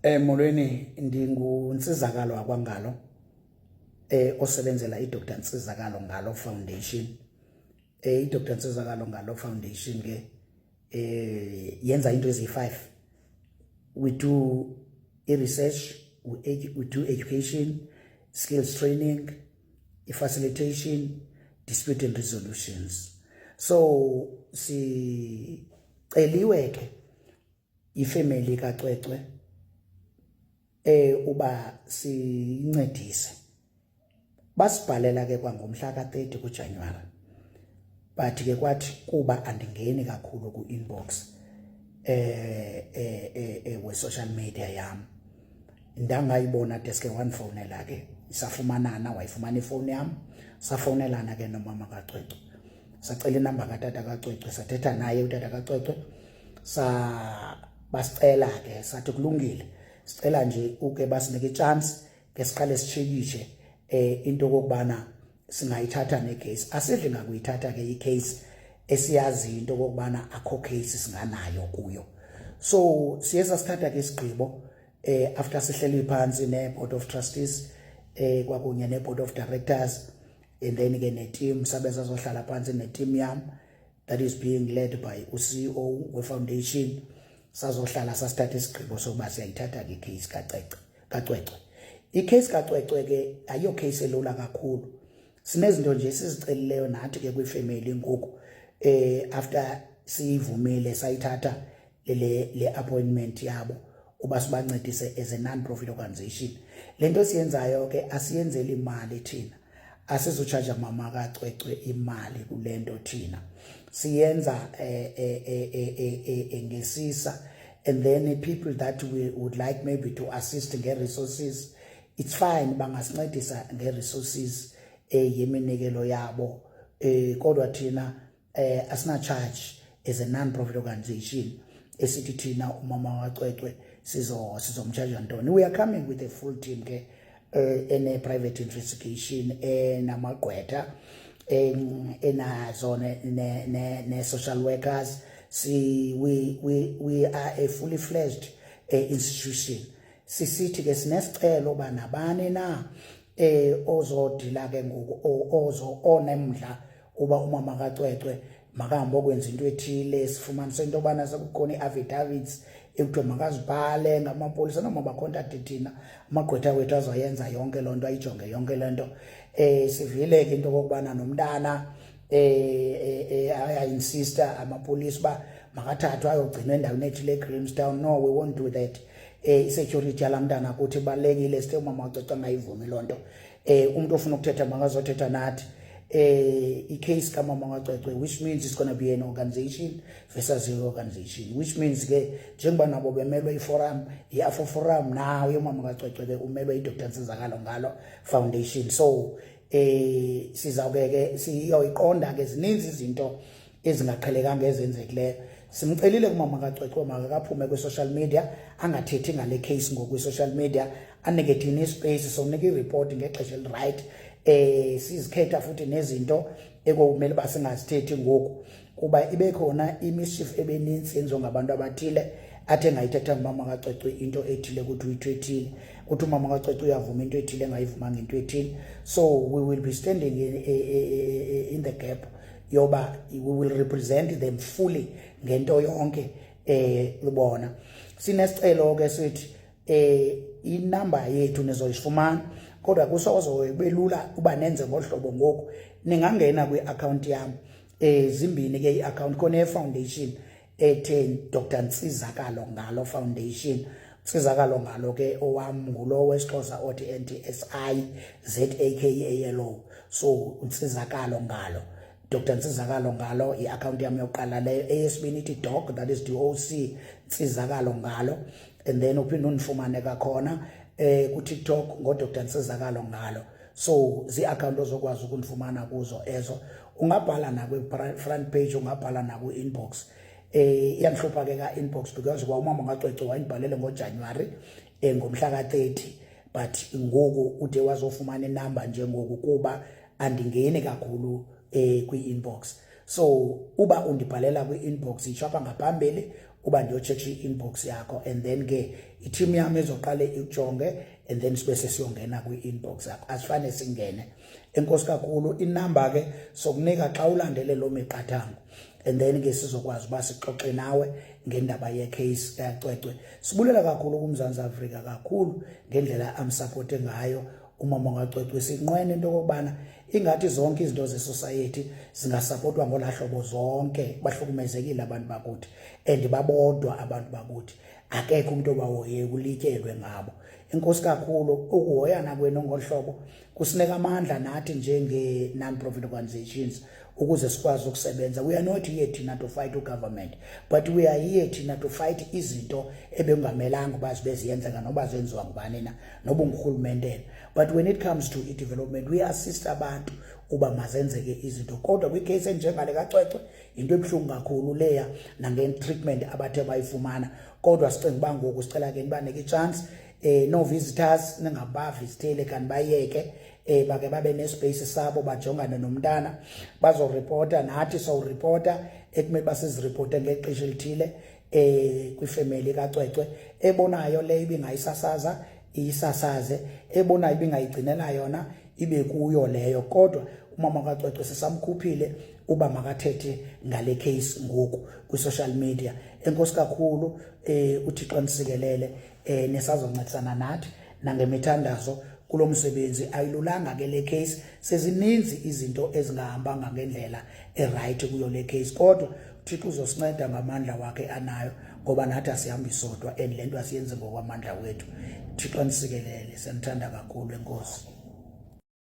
Molweni ndinguNtsizakalo wakwangalo osebenzela iDr Nsizakalo Ngalo Foundation. iDr Nsizakalo Ngalo Foundation ke yenza into ezi5. We do research, we do education, skills training, facilitation, dispute and resolutions. So si celiwe ke ifamily kaCwecwe uba sincedise. Basibhalela ke kwangomhla ka30 kuJanuary. But ke kwathi kuba andingeni kakhulu ku inbox we social media yam. Ndangayibona deske wanfonela ke. Safumanana wayifumana ifone yam. Safonelana ke nomama kaCwecwe. Sacela inamba katata kaCwecwe, sathetha naye utata kaCwecwe. Basicela ke sathi kulungile. Sicela nje uke basinike ichance ke siqale sichekishe into kokubana singayithatha necase. Asidli ngakuyithatha ke icase esiyazi into kokubana akho case singanayo kuyo. So siyeza sithatha ke isigqibo after sihleli phansi ne board of trustees kwakunye ne board of directors, and then ke ne team sabeza zohlala phansi ne team yam that is being led by uCEO we foundation. Sazohlala sasithatha isigqibo sokuba siyayithatha ke case kaCwecwe. Icase kaCwecwe ke ayo case elula kakhulu. Sinezinto nje sizicelileyo nathi ke kwifamily ngoku after siyivumile sayithatha le appointment yabo uba sibancedise as a non-profit organization. Lento siyenzayo ke asiyenzeli imali thina. Asizucharge mama kaCwecwe imali kulento thina. Siyenza ngesisa, and then people that we would like maybe to assist and get resources, it's fine bangasincedisa nge-resources yeminikelo yabo kodwa thina asina charge as a non-profit organization esithi thina umama kaCwecwe sizomcharge ntoni. We are coming with a full team ke ene private investigation namagqwetha enazo ne social workers. We are a fully fledged institution. Sisithi ke sinesicelo ba nabani na ozodila ke ngoku onemdla uba umama kaCwecwe makahamba okwenza into ethile. Sifumanise into bana sekukhona iaffidavits ekuthiwa makazibhale ngamapolisa noma bacontact thina amagqwetha wethu azoyenza yonke lonto, ayijonge yonke lento. Sivile ke into kokubana nomntana insister amapolisa ba makathathwa ayogcinwa endaweni ethile eGrahamstown. No, we won't do that. Security yalamntana ukuthi balekile sithe umama kaCwecwe angayivumi lonto. Umuntu ofuna ukuthetha makazothetha nathi. Case kamama kaCwecwe, which means it's going to be an organization versus a organization, which means ke njengoba nabo bemelwe iforum iAfro Forum, nawe umama kaCwecwe ke umelwe iDr Nsizakalo Ngalo Foundation. So sizawuke ke siyoyiqonda ke zininzi izinto ezingaqhelekanga ezenzekileyo. Simcelile kumama kaCwecwe makaphume kwi-social media, angathethi ngale case ngokwi-social media, anike thina ispace sonike i-report ngexesha eli-right. Sizikhetha futhi nezinto ekumele basingazithethi ngoku kuba ibe khona imischief ebeninzi yenziwa ngabantu abathile athi engayithetha umama kaCwecwe into ethile ukuthi uyithethile, ukuthi umama kaCwecwe uyavuma into ethile engayivumanga into ethile. So we will be standing in the gap yoba we will represent them fully ngento yonke ubona. Sinesicelo ke sithi inamba yethu nizoyifumana kodwa kusozoyibelula uba nenze ngohlobo ngoku ningangena kwi-account yami zimbini ke i-account khona e-foundation ethe Dr Nsizakalo Ngalo Foundation. Nsizakalo Ngalo ke owam ngulo wesiXhosa othi NTSIZAKALO. So Nsizakalo Ngalo, Dr Nsizakalo Ngalo i-account yami yokuqala leyo. Eyesibini ithi doc, that is DOC Nsizakalo Ngalo, and then uphinde undifumane kakhona ku-TikTok ngo-Dr Nsizakalo Ngalo. So zi-account ozokwazi ukundifumana kuzo ezo. Ungabhala na kwi-front page, ungabhala na kwi-inbox. Iyanhlupha ke ka-inbox because umama kaCwecwe wayibhalele ngoJanuary ngomhla ka30, but ngoku ude wazofumana inamba njengoku kuba andingeni kakhulu kwi-inbox. So uba undibhalela kwi-inbox itsho apha ngaphambili uba ndiyocheck i-inbox yakho, and then ke i-team yami ezoqale ijonge, and then sibe sesiyongena kwi-inbox yakho. Asifane singene. Enkosi kakhulu. Inamba ke sokunika xa ulandele lo miqathango, and then ke sizokwazi uba sixoxe nawe ngendaba ye-case kaCwecwe. Sibulela kakhulu kuMzantsi Afrika kakhulu ngendlela amsupporte ngayo umama kaCwecwe. Sinqwene into okubana ingathi zonke izinto ze-society zingasupportwa ngolahlobo zonke, bahlukumezekile abantu bakuthi and babodwa abantu bakuthi, akekho umuntu obahoye kulityelwe ngabo. Enkosi kakhulu. Ukuhoyana kwenu ngohlobo kusineka amandla nathi njenge non-profit organizations ukuze sikwazi ukusebenza. We are not here thina to fight ugovernment, but we are here thina to fight izinto ebengamelanga uba zibe ziyenzeka noba zenziwa ngubani na noba ngurhulumente. But when it comes to development, we assist abantu uba mazenzeke izinto. Kodwa kwicase enjengale kaCwecwe into ebuhlungu kakhulu leya nange-treatment abathe bayifumana. Kodwa sicinga uba ngoku sicela ke nibanike i-chance, no visitors ningabavisitele kanti bayeke bake babe nespace sabo bajongane nomntana bazoreporta, nathi sawureporta ekumele basiziripote ngexesha elithile kwifamily kaCwecwe. Ebonayo le ibingayisasaza iyisasaze, ebonayo ibingayigcinela yona ibe kuyo leyo. Kodwa umama kaCwecwe sisamkhuphile uba makathethe ngale case ngoku kwi-social media. Enkosi kakhulu. uThixo nisikelele nesazoncedisana nathi nangemithandazo kulo msebenzi. Ayilulanga ke le case, sezininzi izinto ezingahambanga ngendlela right kuyo le case, kodwa uThixo uzosinceda ngamandla wakhe anayo, ngoba nathi asihambi sodwa and lento asiyenze ngokwamandla wethu. uThixo nisikelele. Siyanithanda kakhulu. Enkosi.